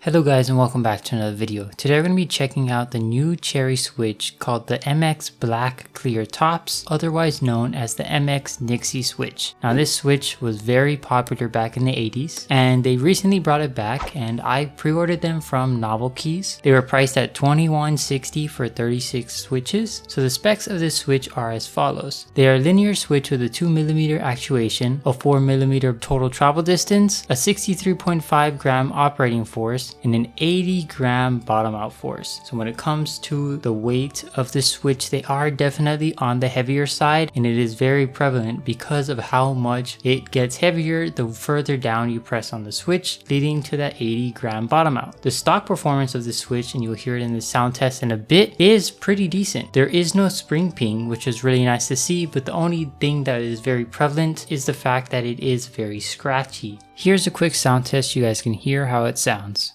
Hello guys and welcome back to another video. Today we're going to be checking out the new cherry switch called the MX Black Clear Tops, otherwise known as the MX Nixie switch. Now this switch was very popular back in the 80s and they recently brought it back, and I pre-ordered them from Novel Keys. They were priced at $21.60 for 36 switches. So the specs of this switch are as follows. They are a linear switch with a 2mm actuation, a 4mm total travel distance, a 63.5 gram operating force, and an 80 gram bottom out force. So when it comes to the weight of the switch, they are definitely on the heavier side, and it is very prevalent because of how much it gets heavier the further down you press on the switch, leading to that 80 gram bottom out. The stock performance of the switch, and you'll hear it in the sound test in a bit, is pretty decent. There is no spring ping, which is really nice to see, but the only thing that is very prevalent is the fact that it is very scratchy. Here's a quick sound test so you guys can hear how it sounds.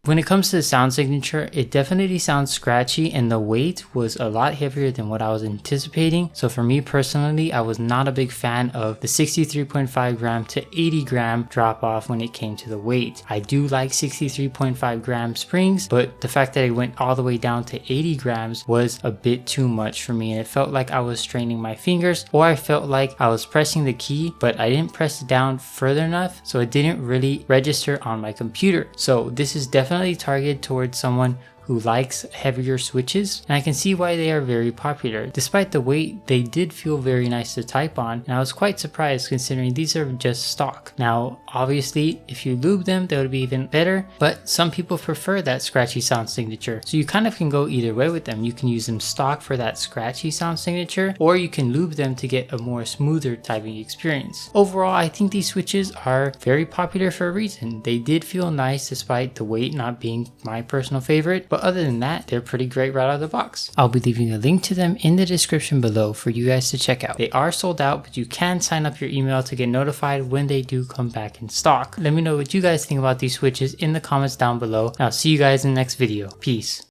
When it comes to the sound signature, it definitely sounds scratchy, and the weight was a lot heavier than what I was anticipating. So for me personally, I was not a big fan of the 63.5 gram to 80 gram drop off when it came to the weight. I do like 63.5 gram springs, but the fact that it went all the way down to 80 grams was a bit too much for me, and it felt like I was straining my fingers, or I felt like I was pressing the key, but I didn't press it down further enough, so it didn't really register on my computer. So this is definitely targeted towards someone who likes heavier switches, and I can see why they are very popular. Despite the weight, they did feel very nice to type on, and I was quite surprised considering these are just stock. Now obviously if you lube them, they would be even better, but some people prefer that scratchy sound signature, so you kind of can go either way with them. You can use them stock for that scratchy sound signature, or you can lube them to get a more smoother typing experience. Overall, I think these switches are very popular for a reason. They did feel nice despite the weight not being my personal favorite, but other than that, they're pretty great right out of the box. I'll be leaving a link to them in the description below for you guys to check out. They are sold out, but you can sign up your email to get notified when they do come back in stock. Let me know what you guys think about these switches in the comments down below, and I'll see you guys in the next video. Peace.